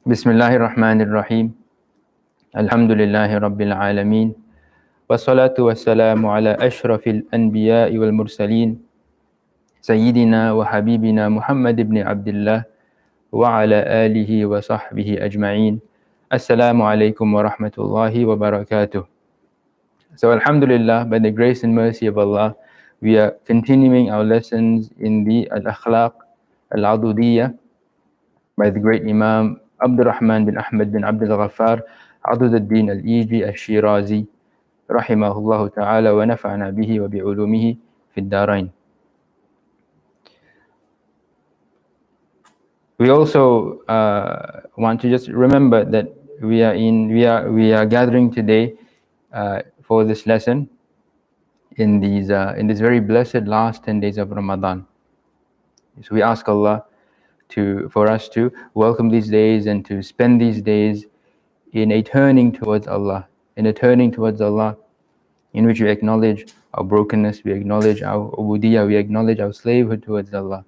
Bismillahir Rahmanir Rahim. Alhamdulillahi Rabbil Alameen. Wassalatu wassalamu ala ashrafil anbiya'i wal mursaleen. Sayyidina wa habibina Muhammad ibn Abdullah wa ala alihi wa sahbihi ajma'een. Assalamu alaikum wa rahmatullahi wa barakatuh. So Alhamdulillah, by the grace and mercy of Allah, we are continuing our lessons in the Akhlaq Adudiya by the great Imam Abdurrahman bin Ahmad bin Abdul Ghaffar Aduddin al-Iji al-Shirazi rahimahullah ta'ala wa nafa'na bihi wa bi'ulumihi fi ad-darain. We also want to just remember that we are gathering today for this lesson in these very blessed last 10 days of Ramadan. So we ask Allah for us to welcome these days and to spend these days in a turning towards Allah, in which we acknowledge our brokenness, we acknowledge our Adudiya, we acknowledge our slavehood towards Allah,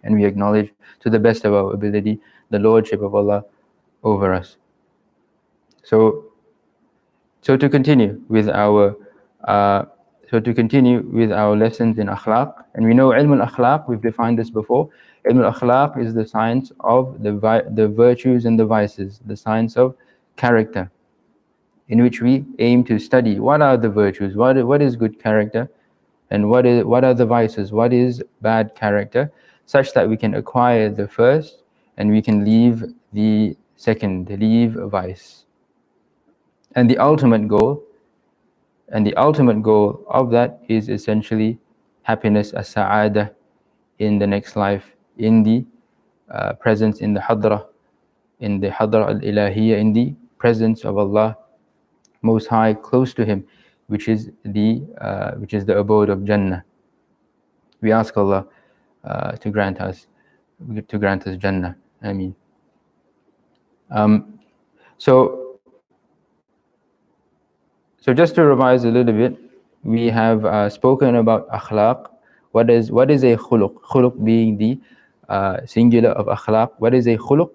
and we acknowledge to the best of our ability the lordship of Allah over us. So to continue with our lessons in Akhlaq, and we know Ilm al-Akhlaq, we've defined this before. Ilm al-Akhlaq is the science of the virtues and the vices, the science of character, in which we aim to study what are the virtues, what is good character, and what are the vices, what is bad character, such that we can acquire the first and we can leave the second, leave vice. And the ultimate goal of that is essentially happiness, as-sa'adah, in the next life, in the presence, in the hadra al-ilahiyya, in the presence of Allah Most High, close to Him, which is the abode of Jannah. We ask Allah to grant us Jannah. Ameen. So just to revise a little bit, we have spoken about akhlaq. What is a khuluq? Khuluq being the singular of akhlaq. What is a khuluq?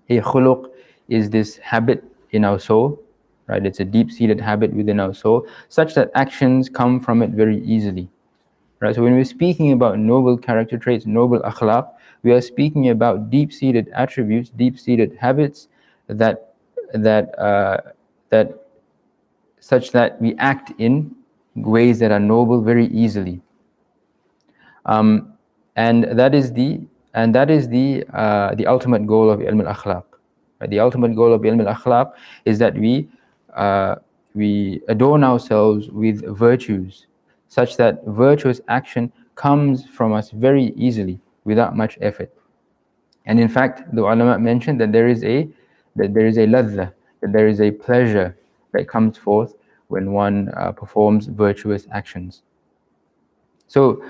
A khuluq is this habit in our soul, right? It's a deep-seated habit within our soul, such that actions come from it very easily, right? So when we're speaking about noble character traits, noble akhlaq, we are speaking about deep-seated attributes, deep-seated habits that such that we act in ways that are noble very easily. And that is the ultimate goal of Ilm al-Akhlaq. Right? The ultimate goal of Ilm al-Akhlaq is that we adorn ourselves with virtues, such that virtuous action comes from us very easily, without much effort. And in fact, the ulama mentioned that there is a ladha, that there is a pleasure that comes forth when one performs virtuous actions. So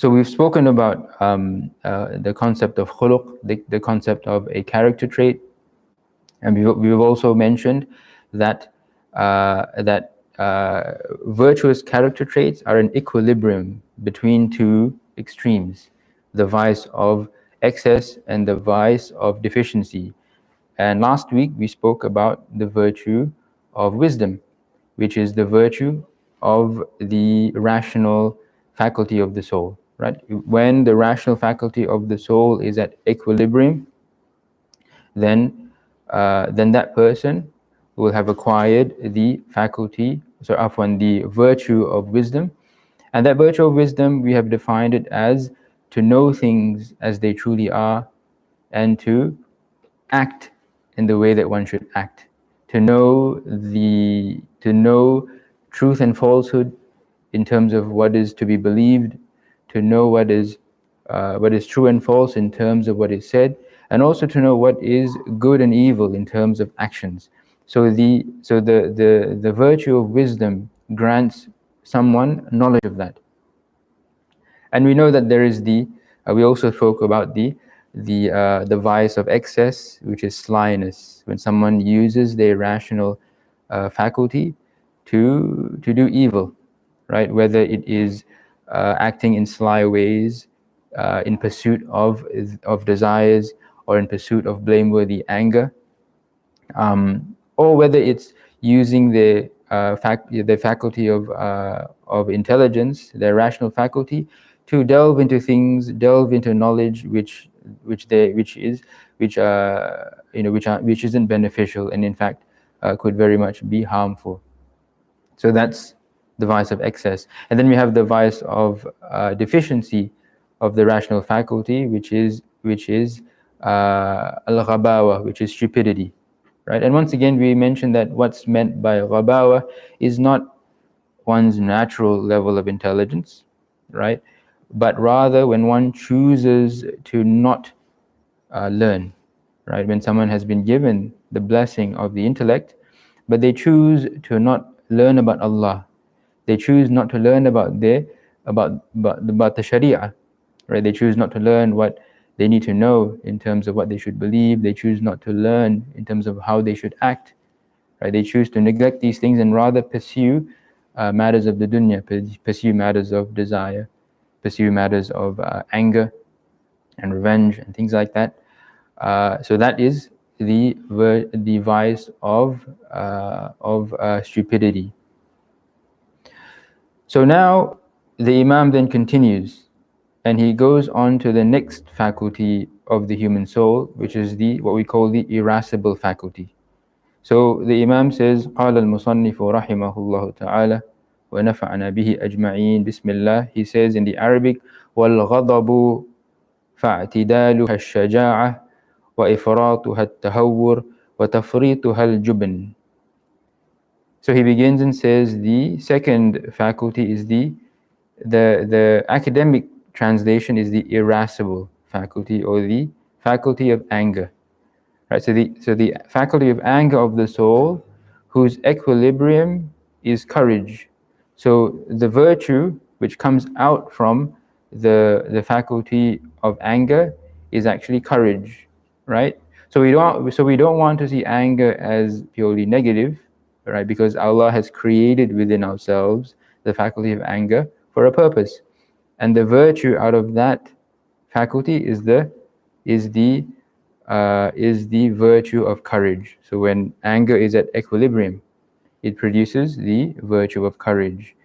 we've spoken about the concept of khuluq, the concept of a character trait, and we've also mentioned that virtuous character traits are an equilibrium between two extremes, the vice of excess and the vice of deficiency. And last week we spoke about the virtue of wisdom, which is the virtue of the rational faculty of the soul, right? When the rational faculty of the soul is at equilibrium, then that person will have acquired the virtue of wisdom. And that virtue of wisdom, we have defined it as to know things as they truly are, and to act in the way that one should act, to know truth and falsehood in terms of what is to be believed, to know what is true and false in terms of what is said, and also to know what is good and evil in terms of actions. So the virtue of wisdom grants someone knowledge of that. And we know that there is we also spoke about the vice of excess, which is slyness, when someone uses their rational faculty to do evil, right? Whether it is acting in sly ways, in pursuit of desires, or in pursuit of blameworthy anger, or whether it's using the faculty of intelligence, their rational faculty, to delve into things, delve into knowledge which isn't beneficial, and in fact could very much be harmful. So that's the vice of excess. And then we have the vice of deficiency of the rational faculty, which is al-ghabawa, which is stupidity, right? And once again, we mentioned that what's meant by ghabawa is not one's natural level of intelligence, right? But rather when one chooses to not learn, right? When someone has been given the blessing of the intellect, but they choose to not learn about Allah, they choose not to learn about the Sharia, right? They choose not to learn what they need to know in terms of what they should believe. They choose not to learn in terms of how they should act, right? They choose to neglect these things and rather pursue matters of the dunya, pursue matters of desire, pursue matters of anger and revenge and things like that. So that is the vice of stupidity. So now the Imam then continues, and he goes on to the next faculty of the human soul, which is what we call the irascible faculty. So the Imam says, قال المصنف رحمه الله تعالى ونفعنا به أجمعين بسم الله. He says in the Arabic, والغضب فاعتدالها الشجاعة وإفراطها التهور وتفريطها الجبن. So he begins and says the second faculty is the academic translation is the irascible faculty, or the faculty of anger, right? So the faculty of anger of the soul, whose equilibrium is courage. So the virtue which comes out from the faculty of anger is actually courage, right? So we don't want to see anger as purely negative, right? Because Allah has created within ourselves the faculty of anger for a purpose, and the virtue out of that faculty is the virtue of courage. So when anger is at equilibrium, it produces the virtue of courage.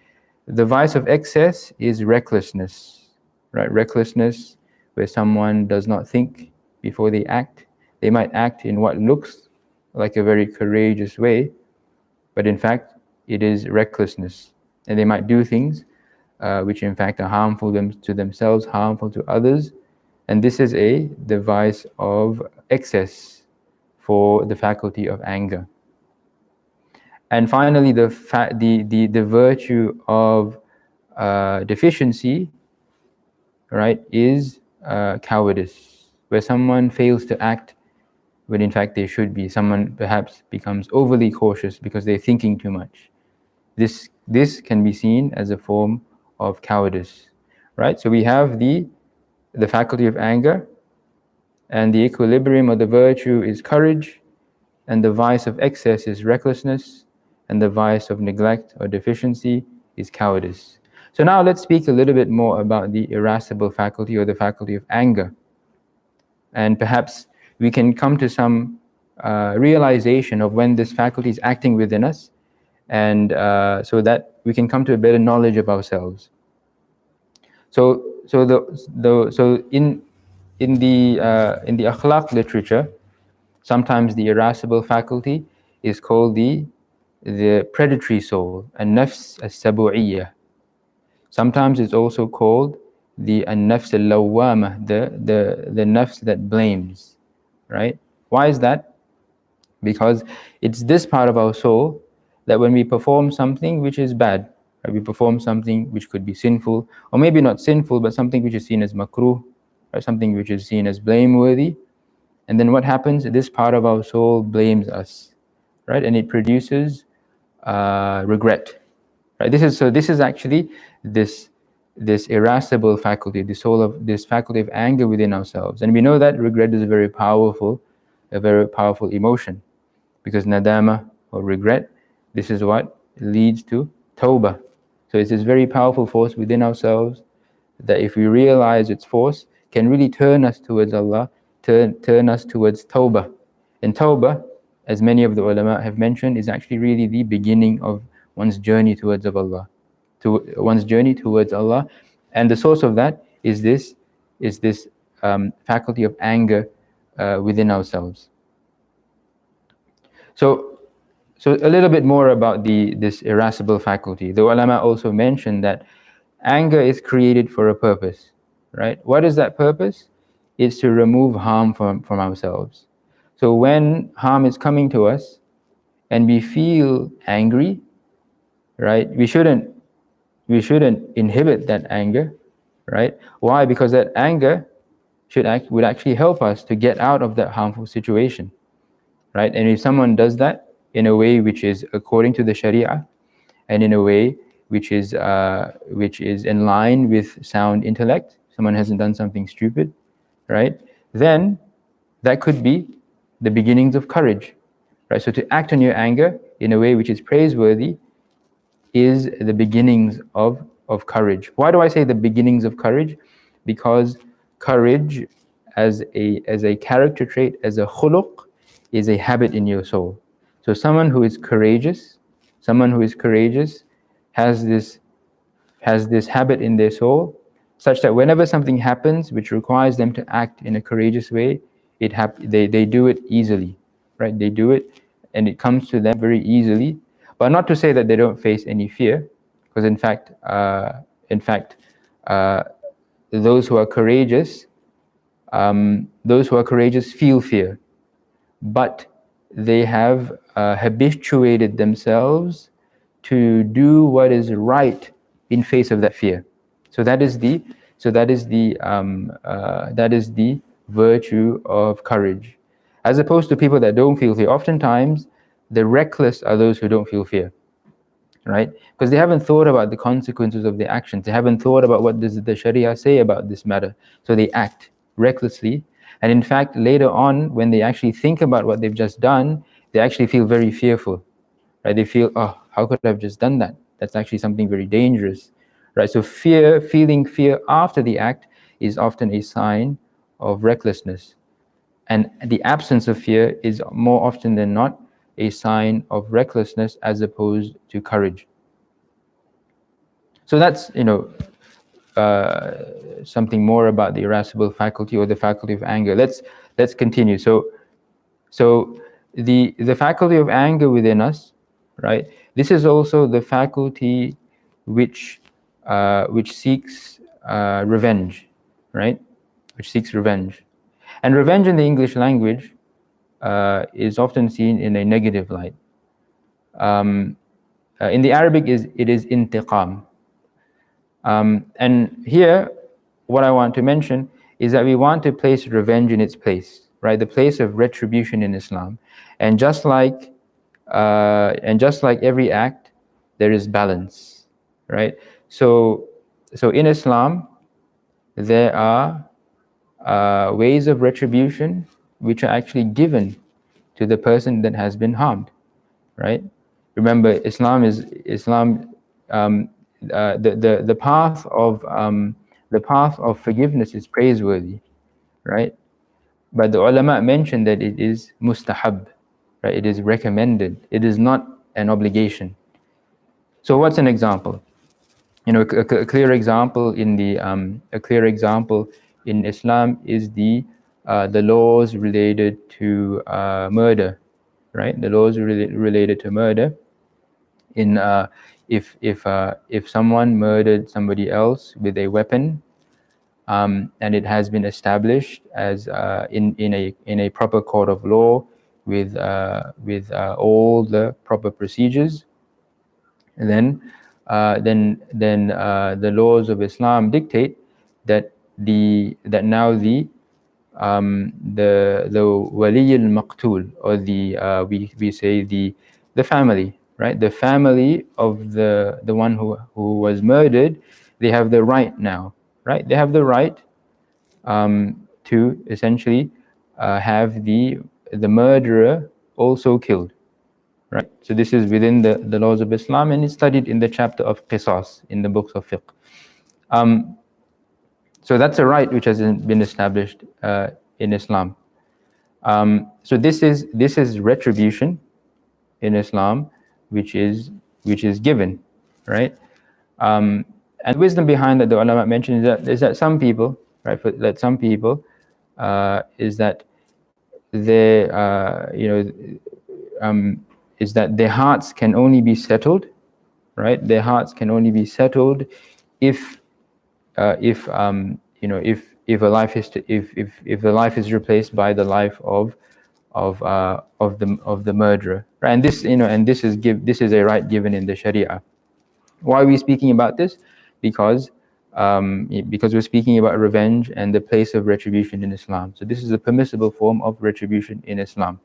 The vice of excess is recklessness, right? Recklessness, where someone does not think before they act. They might act in what looks like a very courageous way, but in fact it is recklessness, and they might do things which in fact are harmful to themselves, harmful to others, and this is the vice of excess for the faculty of anger. And finally, the virtue of deficiency, right, is cowardice, where someone fails to act when in fact they should be. Someone perhaps becomes overly cautious because they're thinking too much. This can be seen as a form of cowardice, right? So we have the faculty of anger, and the equilibrium of the virtue is courage, and the vice of excess is recklessness, and the vice of neglect or deficiency is cowardice. So now let's speak a little bit more about the irascible faculty, or the faculty of anger, and perhaps we can come to some realization of when this faculty is acting within us, and so that we can come to a better knowledge of ourselves. So in the Akhlaq literature, sometimes the irascible faculty is called the predatory soul, an-nafs as-sabu'iyya. Sometimes it's also called the an-nafs al-lawwama, the nafs that blames, right? Why is that? Because it's this part of our soul that when we perform something which is bad, right, we perform something which could be sinful, or maybe not sinful, but something which is seen as makruh, or something which is seen as blameworthy, and then what happens? This part of our soul blames us, right? And it produces regret, right? This is actually this irascible faculty, this faculty of anger within ourselves. And we know that regret is a very powerful emotion, because nadama, or regret, this is what leads to tawbah. So it's this very powerful force within ourselves that, if we realize its force, can really turn us towards Allah, turn us towards tawbah. And tawbah, as many of the ulama have mentioned, is actually really the beginning of one's journey towards Allah, and the source of that is this faculty of anger within ourselves. So a little bit more about this irascible faculty. The ulama also mentioned that anger is created for a purpose, right? What is that purpose? It's to remove harm from ourselves. So when harm is coming to us and we feel angry, right, we shouldn't inhibit that anger, right? Why? Because that anger would actually help us to get out of that harmful situation, right? And if someone does that in a way which is according to the Sharia, and in a way which is in line with sound intellect, someone hasn't done something stupid, right? Then that could be the beginnings of courage, right? So to act on your anger in a way which is praiseworthy is the beginnings of courage. Why do I say the beginnings of courage? Because courage as a character trait, as a khuluq, is a habit in your soul. So someone who is courageous has this habit in their soul, such that whenever something happens which requires them to act in a courageous way, they do it easily, right? They do it and it comes to them very easily. But not to say that they don't face any fear, because in fact, those who are courageous feel fear, but they have habituated themselves to do what is right in face of that fear. So that is the virtue of courage, as opposed to people that don't feel fear. Oftentimes, the reckless are those who don't feel fear, right? Because they haven't thought about the consequences of their actions. They haven't thought about what does the Sharia say about this matter. So they act recklessly. And in fact, later on, when they actually think about what they've just done, they actually feel very fearful, right? They feel, oh, how could I have just done that? That's actually something very dangerous, right? So feeling fear after the act is often a sign of recklessness. And the absence of fear is more often than not a sign of recklessness as opposed to courage. So that's, something more about the irascible faculty, or the faculty of anger. Let's continue. So the faculty of anger within us, right? This is also the faculty which seeks revenge, right? Which seeks revenge. And revenge in the English language is often seen in a negative light. In the Arabic, it is intiqam. And here, what I want to mention is that we want to place revenge in its place, right? The place of retribution in Islam. And just like every act, there is balance, right? So in Islam, there are ways of retribution which are actually given to the person that has been harmed, right? Remember, the path of forgiveness is praiseworthy, right? But the ulama mentioned that it is mustahab, right? It is recommended. It is not an obligation. So what's an example? A clear example in Islam is the laws related to murder, right? The laws related to murder. If someone murdered somebody else with a weapon, and it has been established as in a proper court of law with all the proper procedures, then the laws of Islam dictate that now the wali al-maqtul, or we say the family, right? The family of the one who was murdered, they have the right now, right? They have the right to essentially have the murderer also killed, right? So this is within the laws of Islam, and it's studied in the chapter of qisas in the books of fiqh. So that's a right which has been established in Islam. So this is retribution in Islam, which is given, right? And wisdom behind that, the ulama mentioned, is that some people, right? That some people is that they, is that their hearts can only be settled, right? Their hearts can only be settled if if a life is if the life is replaced by the life of the murderer, right? And this, and this is a right given in the Sharia. Why are we speaking about this? Because we're speaking about revenge and the place of retribution in Islam. So this is a permissible form of retribution in Islam.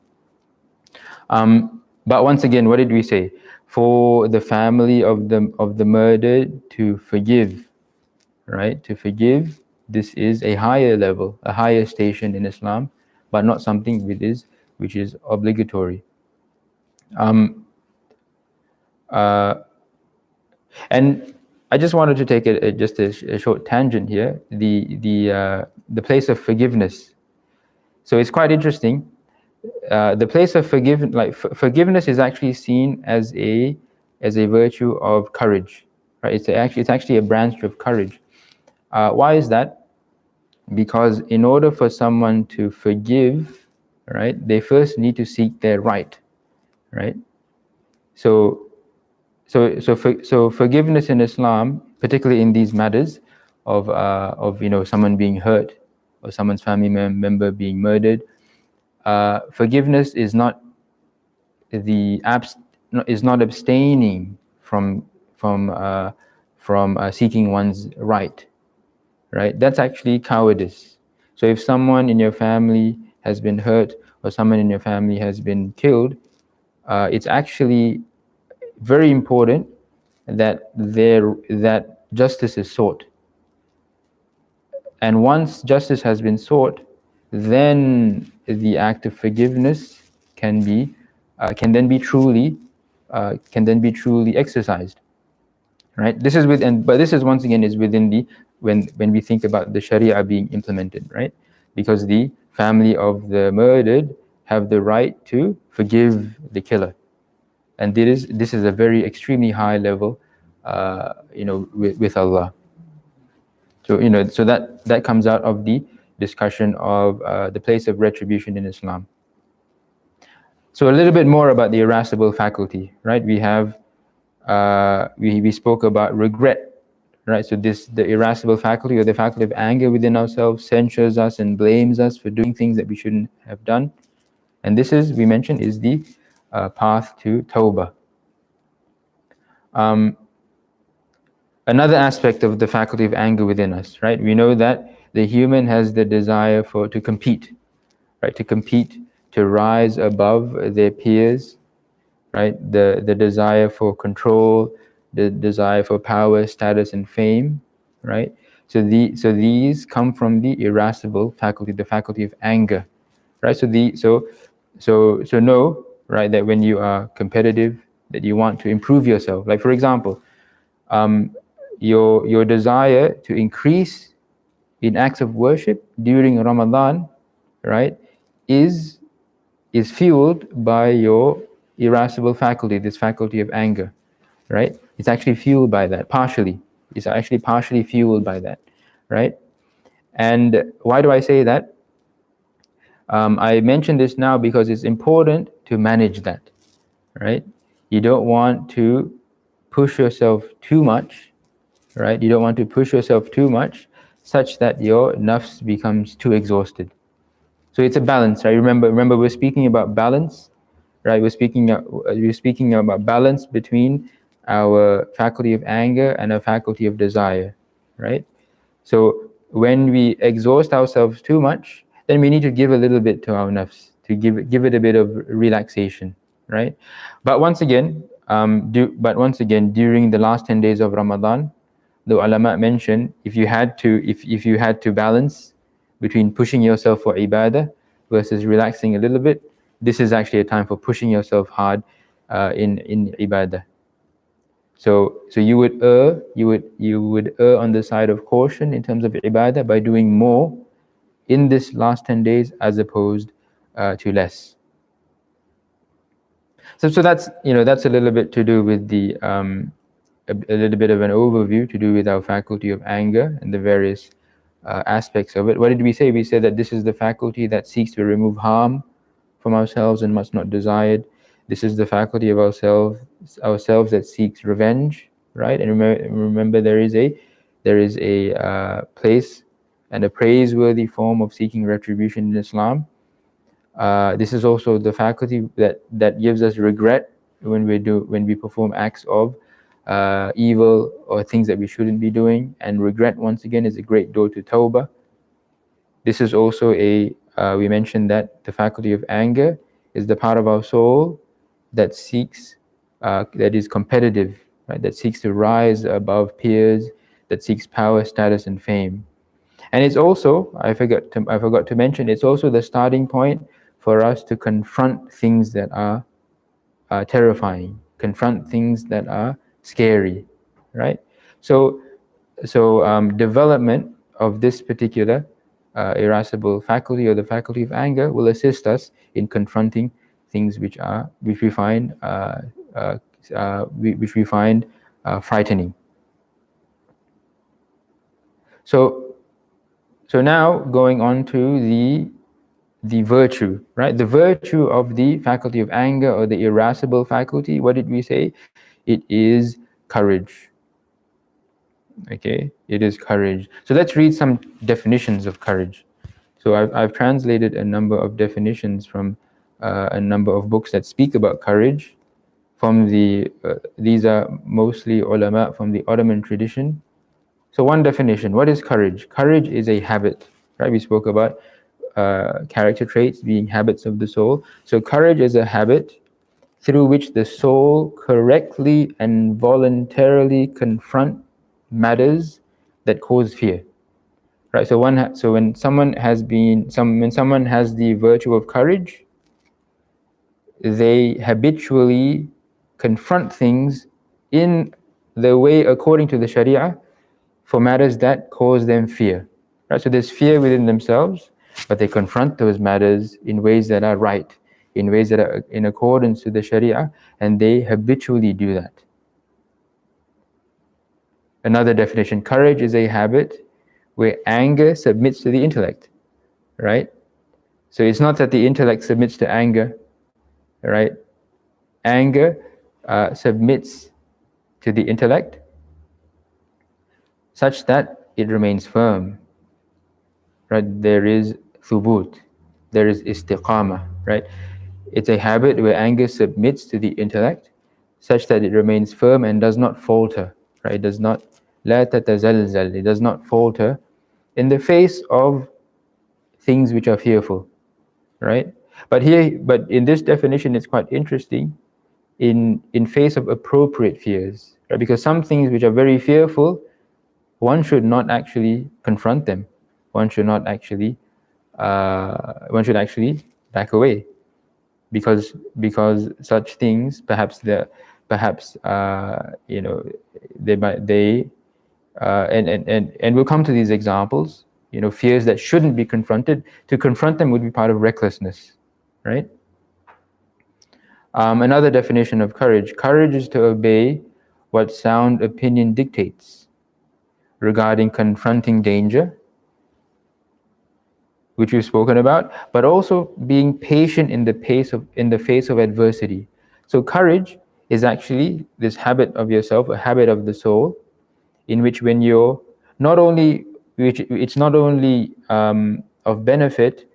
But once again, what did we say? For the family of the murdered to forgive, right? To forgive, this is a higher level, a higher station in Islam, but not something which is obligatory. And I just wanted to take just a short tangent here. The place of forgiveness. So it's quite interesting. The place of forgiveness is actually seen as a virtue of courage, right? It's actually a branch of courage. Why is that? Because in order for someone to forgive, right, they first need to seek their right, right? So forgiveness in Islam, particularly in these matters of someone being hurt or someone's family member being murdered, forgiveness is not abstaining from seeking one's right. Right? That's actually cowardice. So if someone in your family has been hurt or someone in your family has been killed, it's actually very important that justice is sought. And once justice has been sought, then the act of forgiveness can then be truly exercised. Right? But this is once again is within the when we think about the Sharia being implemented, right? Because the family of the murdered have the right to forgive the killer, and this is a very extremely high level, with Allah. So so that comes out of the discussion of the place of retribution in Islam. So a little bit more about the irascible faculty, right? We have we spoke about regret. Right, so the irascible faculty, or the faculty of anger within ourselves, censures us and blames us for doing things that we shouldn't have done. And this is, we mentioned, is the path to tawbah. Another aspect of the faculty of anger within us, right? We know that the human has the desire to compete, right? To compete, to rise above their peers, right? The desire for control, the desire for power, status, and fame, right? So these come from the irascible faculty, the faculty of anger, right? So know, right, that when you are competitive, that you want to improve yourself. Like for example, your desire to increase in acts of worship during Ramadan, right, is fueled by your irascible faculty, this faculty of anger, right? It's actually fueled by that, partially. It's actually partially fueled by that, right? And why do I say that? I mention this now because it's important to manage that, right? You don't want to push yourself too much, right? You don't want to push yourself too much such that your nafs becomes too exhausted. So it's a balance, right? Remember we're speaking about balance, right? We're speaking about balance between our faculty of anger and our faculty of desire, right? So when we exhaust ourselves too much, then we need to give a little bit to our nafs, to give it a bit of relaxation, right? But once again, during the last 10 days of Ramadan, the ulama mentioned if you had to balance between pushing yourself for ibadah versus relaxing a little bit, this is actually a time for pushing yourself hard in ibadah. So you would err on the side of caution in terms of ibadah by doing more in this last 10 days as opposed to less. So that's, that's a little bit to do with the a little bit of an overview to do with our faculty of anger and the various aspects of it. What did we say? We said that this is the faculty that seeks to remove harm from ourselves and must not desire it. This is the faculty of ourselves that seeks revenge, right? And remember, there is a place and a praiseworthy form of seeking retribution in Islam. This is also the faculty that gives us regret when we perform acts of evil or things that we shouldn't be doing. And regret, once again, is a great door to tawbah. This is also we mentioned that the faculty of anger is the part of our soul that seeks, that is competitive, right? That seeks to rise above peers, that seeks power, status, and fame. And it's also, I forgot to mention, it's also the starting point for us to confront things that are terrifying, confront things that are scary, right? So development of this particular irascible faculty, or the faculty of anger, will assist us in confronting things which we find frightening. So now going on to the virtue, right? The virtue of the faculty of anger, or the irascible faculty, what did we say? It is courage. Okay, it is courage. So let's read some definitions of courage. So I've translated a number of definitions from a number of books that speak about courage. From these are mostly ulama from the Ottoman tradition. So one definition, what is courage? Courage is a habit, right? We spoke about character traits being habits of the soul. So courage is a habit through which the soul correctly and voluntarily confront matters that cause fear, right? So when someone has the virtue of courage, they habitually confront things in the way according to the Sharia for matters that cause them fear, right? So there's fear within themselves, but they confront those matters in ways that are right, in ways that are in accordance with the Sharia, and they habitually do that. Another definition, courage is a habit where anger submits to the intellect, right? So it's not that the intellect submits to anger, right? Anger submits to the intellect such that it remains firm, right? There is thubut, there is istiqamah, right? It's a habit where anger submits to the intellect such that it remains firm and does not falter, right? It does not, la tatazalzal, it does not falter in the face of things which are fearful, right? But in this definition, it's quite interesting, in face of appropriate fears, right? Because some things which are very fearful, one should not actually confront them. One should actually back away, because such things perhaps they might and we'll come to these examples. Fears that shouldn't be confronted. To confront them would be part of recklessness, right? Another definition of courage. Courage is to obey what sound opinion dictates regarding confronting danger, which we've spoken about, but also being patient in the face of adversity. So courage is actually this habit of yourself, a habit of the soul, in which when you're it's not only of benefit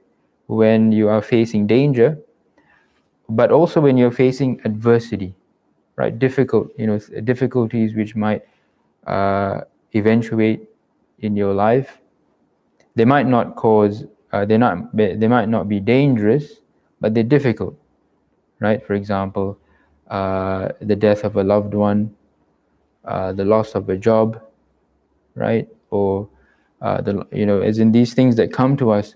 when you are facing danger, but also when you're facing adversity, right? Difficulties which might eventuate in your life. They might not cause, they might not be dangerous, but they're difficult, right? For example, the death of a loved one, the loss of a job, right? Or as in these things that come to us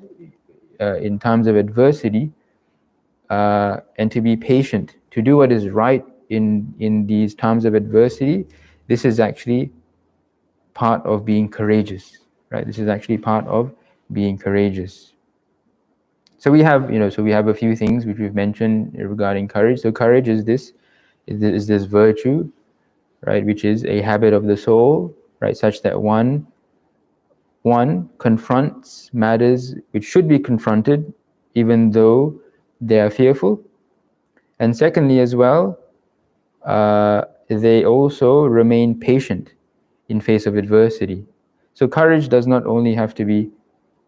in times of adversity, and to be patient, to do what is right in these times of adversity. This is actually part of being courageous, right? This is actually part of being courageous. So we have, so we have a few things which we've mentioned regarding courage. So courage is this virtue, right, which is a habit of the soul, right, such that one confronts matters which should be confronted, even though they are fearful. And secondly, as well, they also remain patient in face of adversity. So courage does not only have to be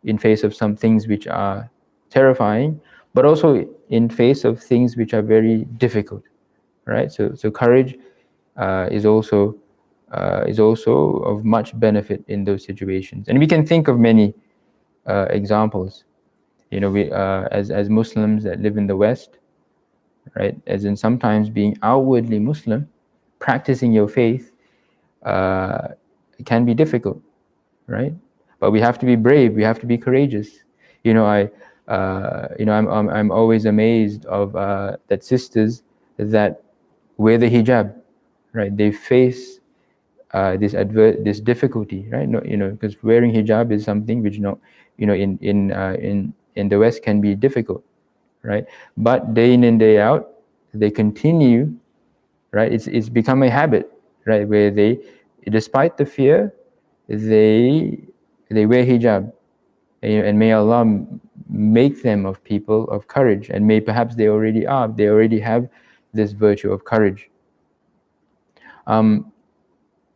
in face of some things which are terrifying, but also in face of things which are very difficult, right? So courage is also of much benefit in those situations, and we can think of many examples. We as Muslims that live in the West, right? As in sometimes being outwardly Muslim, practicing your faith can be difficult, right? But we have to be brave. We have to be courageous. I'm always amazed of that sisters that wear the hijab, right? They face this difficulty, right? No, because wearing hijab is something which in the West can be difficult, right? But day in and day out, they continue, right? It's become a habit, right? Where they, despite the fear, they wear hijab, and may Allah make them of people of courage, and may perhaps they already are. They already have this virtue of courage.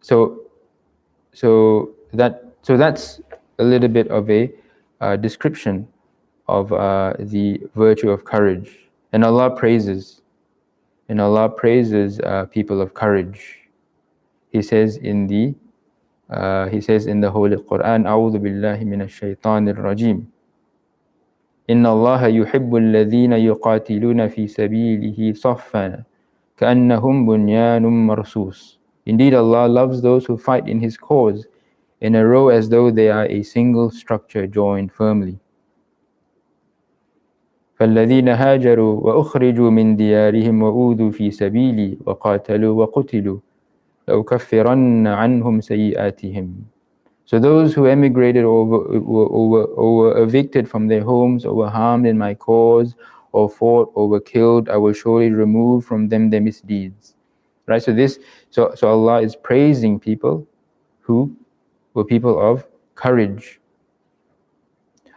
So that's a little bit of a description of the virtue of courage, and Allah praises people of courage. He says in the Holy Quran, "A'udhu billahi minash shaitanir rajim. Inna Allah yuhibbu alladhina yuqatiluna fi sabilihi saffan ka'annahum bunyanun marsus." Indeed, Allah loves those who fight in His cause in a row as though they are a single structure joined firmly. فَالَّذِينَ هَاجَرُوا وَأُخْرِجُوا مِنْ دِيَارِهِمْ وَأُوذُوا فِي سَبِيلِي وَقَاتَلُوا وَقُتِلُوا لَأُكَفِّرَنَّ عَنْهُمْ سَيِّئَاتِهِمْ. So those who emigrated or were evicted from their homes, or were harmed in my cause, or fought, or were killed, I will surely remove from them their misdeeds. Right. So Allah is praising people who were people of courage.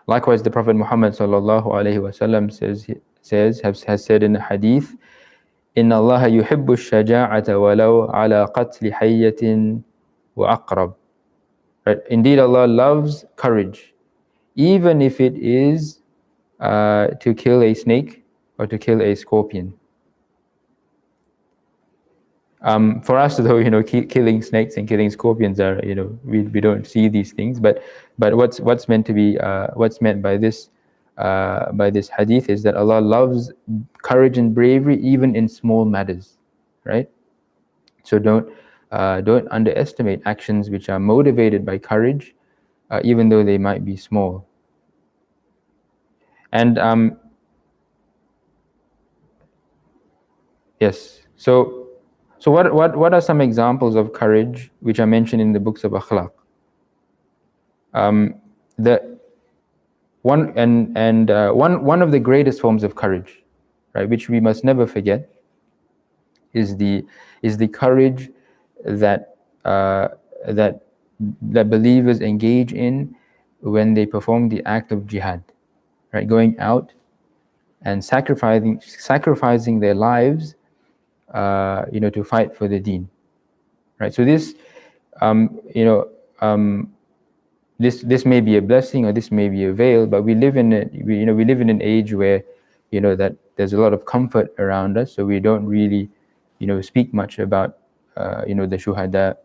Likewise, the Prophet Muhammad sallallahu alaihi wasallam has said in a hadith, "Inna Allah yuhibbu ash-shaja'ata walau ala qatli hayyatin wa aqrab." Right? Indeed, Allah loves courage, even if it is to kill a snake or to kill a scorpion. For us, though, killing snakes and killing scorpions are, we don't see these things. But what's meant by this hadith is that Allah loves courage and bravery even in small matters, right? So don't underestimate actions which are motivated by courage, even though they might be small. And yes, so what are some examples of courage which are mentioned in the books of Akhlaq? One of the greatest forms of courage, right, which we must never forget, is the courage that believers engage in when they perform the act of jihad, right, going out and sacrificing their lives, to fight for the deen, right? So this, this may be a blessing or this may be a veil, but we live in an age where, that there's a lot of comfort around us, so we don't really, speak much about, the shuhada,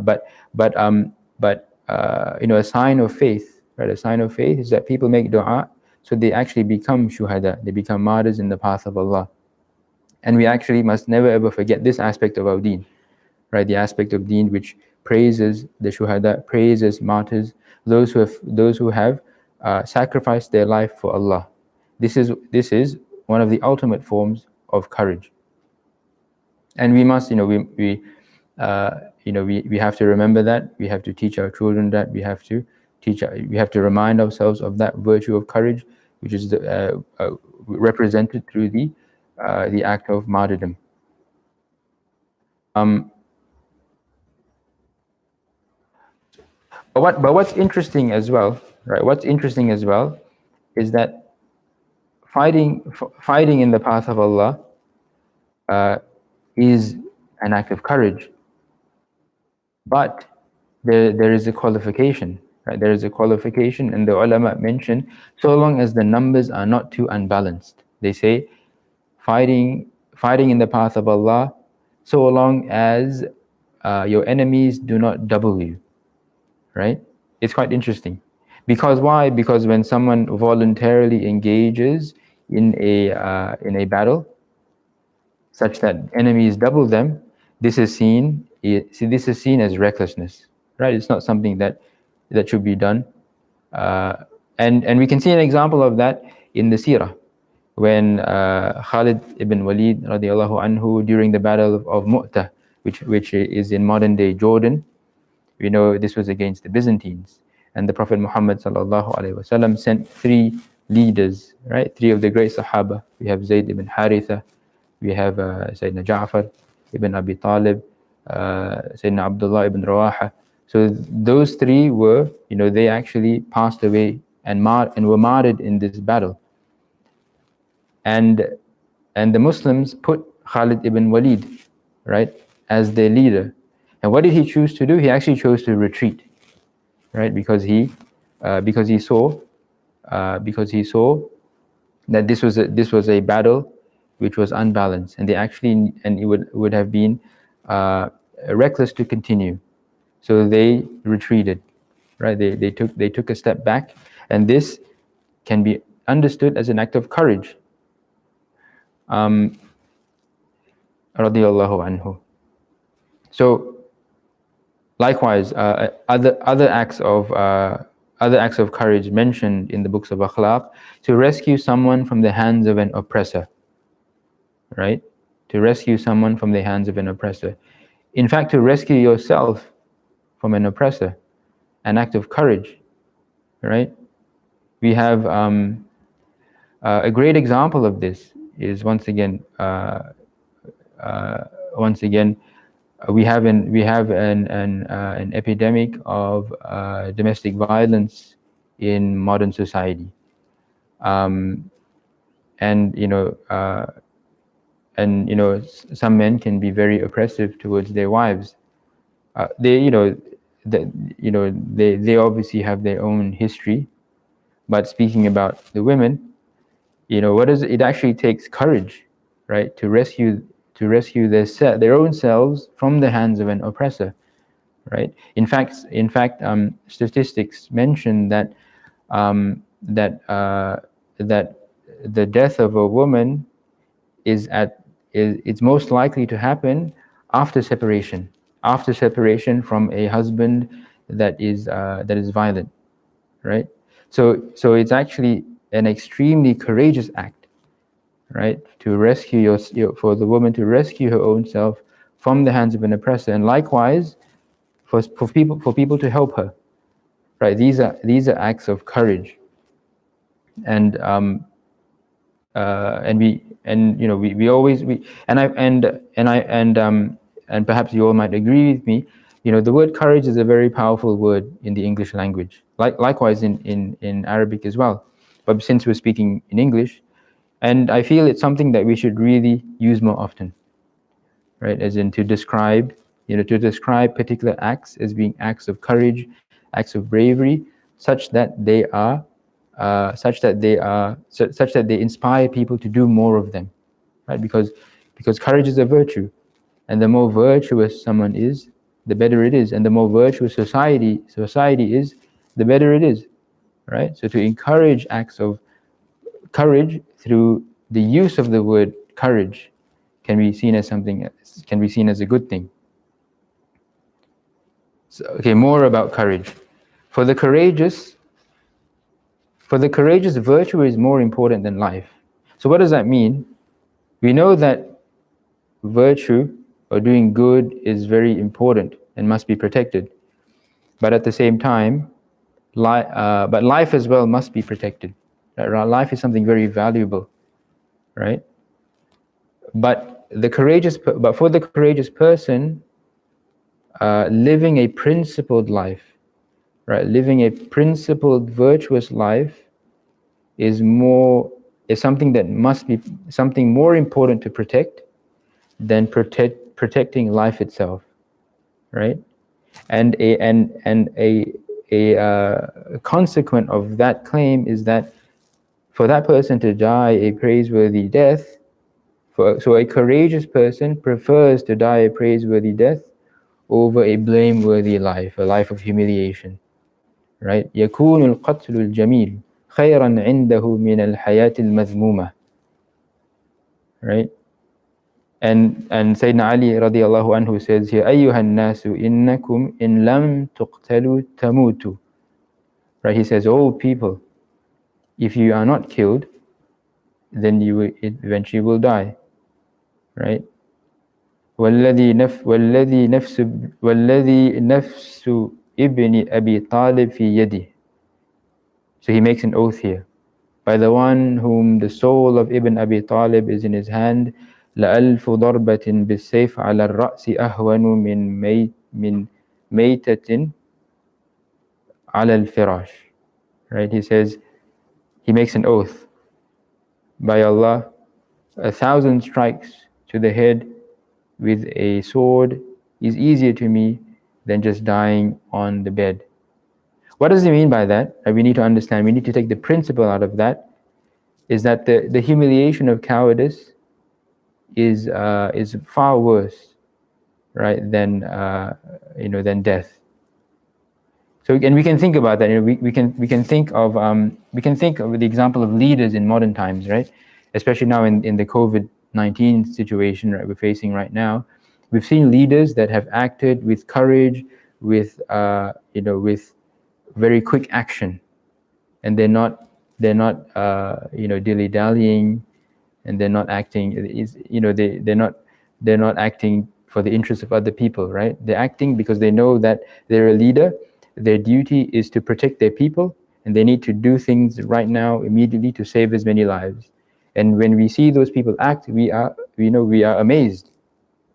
but a sign of faith, right? A sign of faith is that people make dua, so they actually become shuhada, they become martyrs in the path of Allah. And we actually must never ever forget this aspect of our deen, right? The aspect of deen which praises the shuhada, praises martyrs, those who have sacrificed their life for Allah. This is one of the ultimate forms of courage, and we must, we have to remember that. We have to teach our children that. We have to we have to remind ourselves of that virtue of courage, which is represented through the act of martyrdom. But what's interesting as well, right? What's interesting as well is that fighting in the path of Allah is an act of courage, but there is a qualification, right? There is a qualification, and the ulama mention, so long as the numbers are not too unbalanced. They say fighting in the path of Allah, so long as your enemies do not double you, right? It's quite interesting. Because why? Because when someone voluntarily engages in a battle such that enemies double them, this is seen as recklessness, right? It's not something that should be done. And we can see an example of that in the seerah, when Khalid ibn Walid radiallahu anhu, during the battle of Mu'tah, which is in modern day Jordan, we know this was against the Byzantines, and the Prophet Muhammad sallallahu alaihi wasallam sent 3 leaders, right? 3 of the great Sahaba. We have Zayd ibn Haritha, we have Sayyidina Ja'far ibn Abi Talib, Sayyidina Abdullah ibn Rawaha. So those 3 were, they actually passed away and were martyred in this battle. And the Muslims put Khalid ibn Walid, right, as their leader. And what did he choose to do? He actually chose to retreat, right? Because he saw that this was a battle which was unbalanced, and it would have been reckless to continue. So they retreated, right? They took a step back, and this can be understood as an act of courage. Radiyallahu anhu. So likewise, other acts of courage mentioned in the books of Akhlaq: to rescue someone from the hands of an oppressor, right? To rescue someone from the hands of an oppressor. In fact, to rescue yourself from an oppressor, an act of courage, right? We have a great example of this is once again we have an epidemic of domestic violence in modern society, and some men can be very oppressive towards their wives. They obviously have their own history, but speaking about the women, it actually takes courage, right, to rescue their own selves from the hands of an oppressor, right? In fact, statistics mention that the death of a woman it's most likely to happen after separation from a husband that is violent, right? So it's actually an extremely courageous act, right, to rescue for the woman to rescue her own self from the hands of an oppressor, and likewise for people to help her, right? These are acts of courage, and perhaps you all might agree with me. The word courage is a very powerful word in the English language, likewise in Arabic as well. But since we're speaking in English, and I feel it's something that we should really use more often, right? As in to describe particular acts as being acts of courage, acts of bravery, such that they inspire people to do more of them, right? Because courage is a virtue, and the more virtuous someone is, the better it is, and the more virtuous society is, the better it is, right? So to encourage acts of courage through the use of the word courage can be seen as a good thing. So, okay, more about courage. For the courageous, virtue is more important than life. So what does that mean? We know that virtue or doing good is very important and must be protected. But at the same time, But life as well must be protected. Right? Life is something very valuable, right? But for the courageous person, living a principled life, right? Living a principled, virtuous life is something that must be something more important to protect than protecting life itself, right? And a consequent of that claim is that for that person to die a praiseworthy death, so a courageous person prefers to die a praiseworthy death over a blameworthy life, a life of humiliation, right? يكون القتل الجميل خيرا عنده من الحياة المذمومة, right? And Sayyidina Ali radiallahu anhu says here, أيها الناس إنكم إن لم تقتلوا تموتوا, right? He says, oh people, if you are not killed, then you eventually will die, right? والذي نفس ابن أبي طالب في يده. So he makes an oath here. By the one whom the soul of Ibn Abi Talib is in his hand, لألف ضربة بالسيف على الرأس أهون من ميتة على الفراش. Right? He says, he makes an oath. By Allah, 1,000 strikes to the head with a sword is easier to me than just dying on the bed. What does he mean by that? We need to understand, we need to take the principle out of that, is that the humiliation of cowardice is far worse, right, than than death. So, and we can think about that. We can think of the example of leaders in modern times, right? Especially now in the COVID-19 situation, right, we're facing right now. We've seen leaders that have acted with courage, with with very quick action, and they're not dilly-dallying, and they're not acting. They're not acting for the interests of other people, right? They're acting because they know that they're a leader. Their duty is to protect their people, and they need to do things right now, immediately, to save as many lives. And when we see those people act, we are amazed,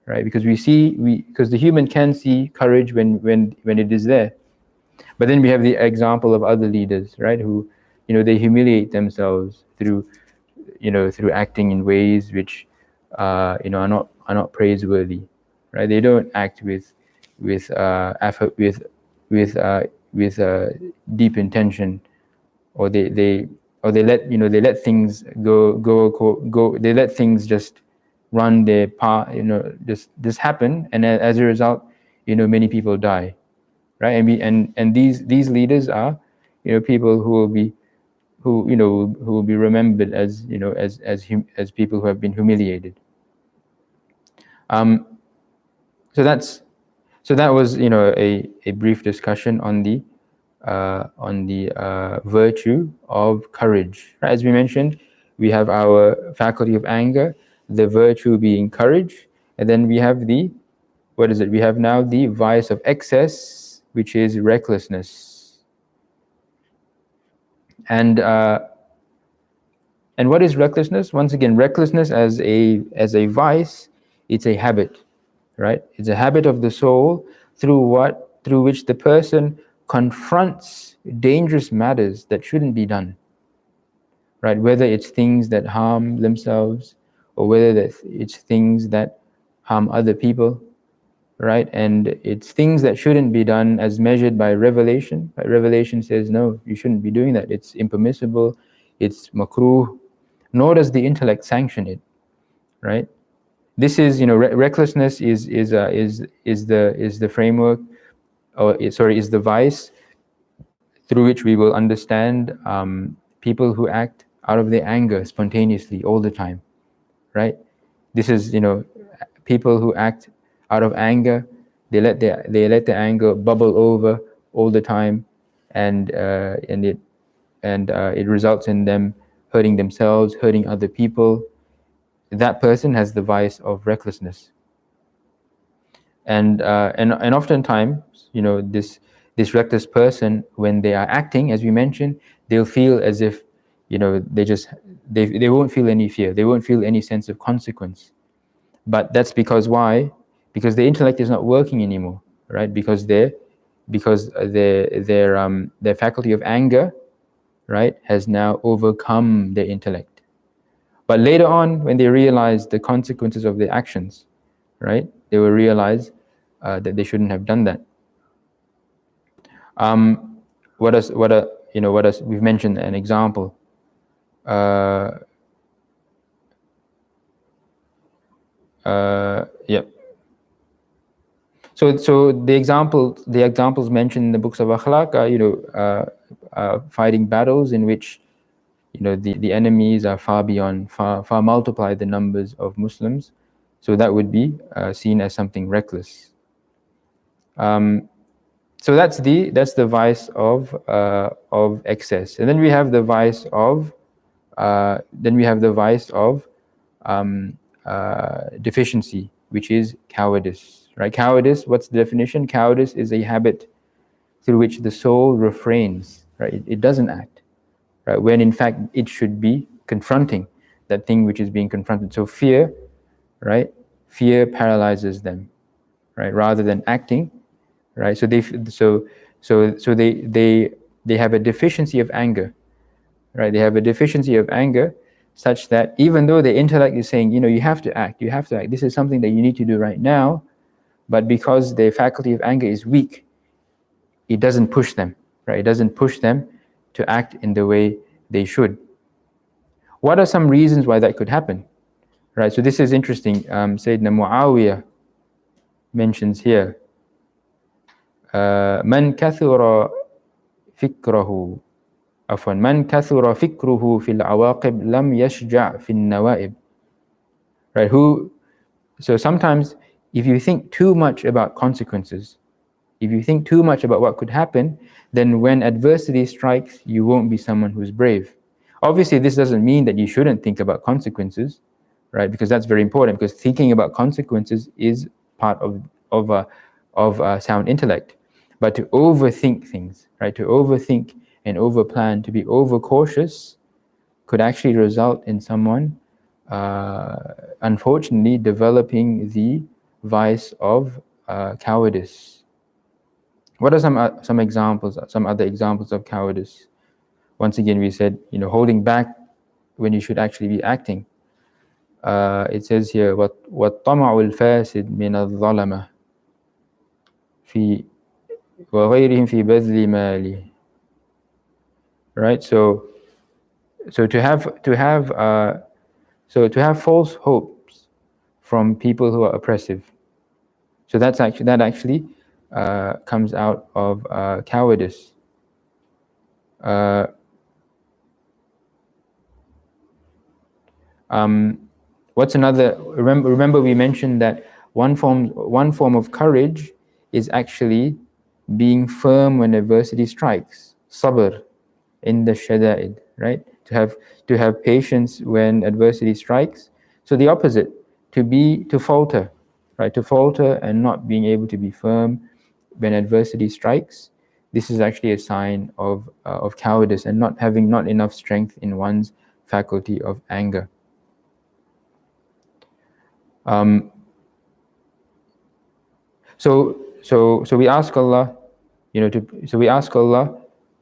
right? Because because the human can see courage when it is there. But then we have the example of other leaders, right, who they humiliate themselves through acting in ways which are not praiseworthy, right? They don't act with effort, with deep intention, or they let things go. They let things just run their path, just happen, and as a result, many people die, right? And these leaders are people who will be remembered as as people who have been humiliated. So that was a brief discussion on the virtue of courage. Right? As we mentioned, we have our faculty of anger, the virtue being courage, and then we have we have now the vice of excess, which is recklessness. And what is recklessness? Once again, recklessness as a vice, it's a habit, right? It's a habit of the soul through which the person confronts dangerous matters that shouldn't be done, right? Whether it's things that harm themselves, or whether it's things that harm other people, right? And it's things that shouldn't be done as measured by revelation. Right? Revelation says, no, you shouldn't be doing that. It's impermissible. It's makruh. Nor does the intellect sanction it, right? This is, recklessness is the framework, is the vice through which we will understand people who act out of their anger spontaneously all the time, right? This is, people who act out of anger. They let their anger bubble over all the time, and it results in them hurting themselves, hurting other people. That person has the vice of recklessness. And oftentimes, this reckless person, when they are acting, as we mentioned, they'll feel as if, they won't feel any fear, they won't feel any sense of consequence. But that's because why? Because the intellect is not working anymore, right? Because their faculty of anger, right, has now overcome their intellect. But later on, when they realize the consequences of their actions, right, they will realize that they shouldn't have done that. We've mentioned an example. Yeah. So the examples mentioned in the books of Akhlaq are, fighting battles in which, the enemies are far multiply the numbers of Muslims. So that would be seen as something reckless. So that's the vice of excess, and then we have the vice of deficiency, which is cowardice. Right? Cowardice. What's the definition? Cowardice is a habit through which the soul refrains. Right? It doesn't act. Right? When in fact it should be confronting that thing which is being confronted. So fear, right? Fear paralyzes them, right? Rather than acting. Right, so they have a deficiency of anger, right? They have a deficiency of anger, such that even though the intellect is saying, you have to act, this is something that you need to do right now, but because their faculty of anger is weak, it doesn't push them, right? It doesn't push them to act in the way they should. What are some reasons why that could happen? Right, so this is interesting. Sayyidina Muawiyah mentions here. من كثر فكره في العواقب لم يشجع في النوائب. Right? So sometimes if you think too much about consequences, if you think too much about what could happen, then when adversity strikes, you won't be someone who's brave. Obviously, this doesn't mean that you shouldn't think about consequences, right? Because that's very important, because thinking about consequences is part of sound intellect. But to overthink things, right? To overthink and overplan, to be overcautious, could actually result in someone, unfortunately, developing the vice of cowardice. What are some examples, some other examples of cowardice? Once again, we said, holding back when you should actually be acting. It says here, وَالطَّمَعُ الْفَاسِدْ مِنَ الظَّلَمَةِ فِي وَغَيْرِهِمْ فِي بَذْلِ مَالِهِ. Right, so to have false hopes from people who are oppressive. So that actually comes out of cowardice. What's another? Remember, we mentioned that one form of courage is actually being firm when adversity strikes. Sabr in the shada'id, right? To have patience when adversity strikes. So the opposite, to falter, right? To falter and not being able to be firm when adversity strikes. This is actually a sign of cowardice and not having enough strength in one's faculty of anger. So we ask Allah,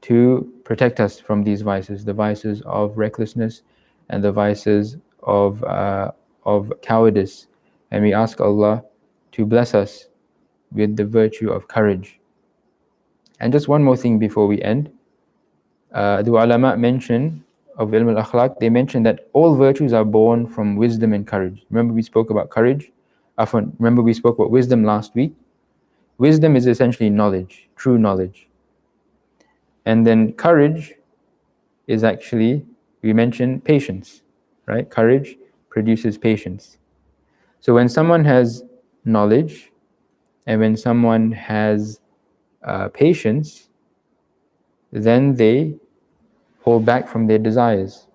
to protect us from these vices, the vices of recklessness and the vices of cowardice, and we ask Allah to bless us with the virtue of courage. And just one more thing before we end. The ulama mention of ilm al-akhlaq, they mention that all virtues are born from wisdom and courage. Remember we spoke about courage? Remember we spoke about wisdom last week? Wisdom is essentially knowledge, true knowledge. And then courage is actually, we mentioned patience, right? Courage produces patience. So when someone has knowledge and when someone has patience, then they hold back from their desires,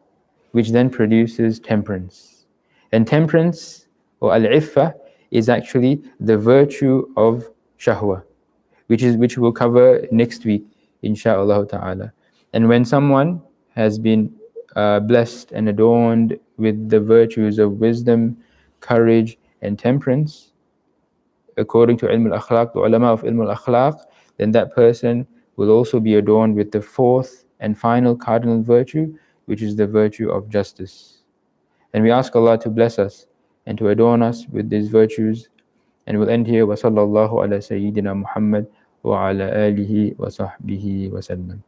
which then produces temperance. And temperance, or al-iffa, is actually the virtue of shahwa, which we'll cover next week, inshallah ta'ala. And when someone has been blessed and adorned with the virtues of wisdom, courage, and temperance, according to ilm al-akhlaq, the ulama of ilm al-akhlaq, then that person will also be adorned with the fourth and final cardinal virtue, which is the virtue of justice. And we ask Allah to bless us and to adorn us with these virtues. And we'll end here. وَصَلَّى اللَّهُ عَلَى سَيِّدِنَا مُحَمَّدٍ وَعَلَى آلِهِ وَصَحْبِهِ وَسَلَّمَ.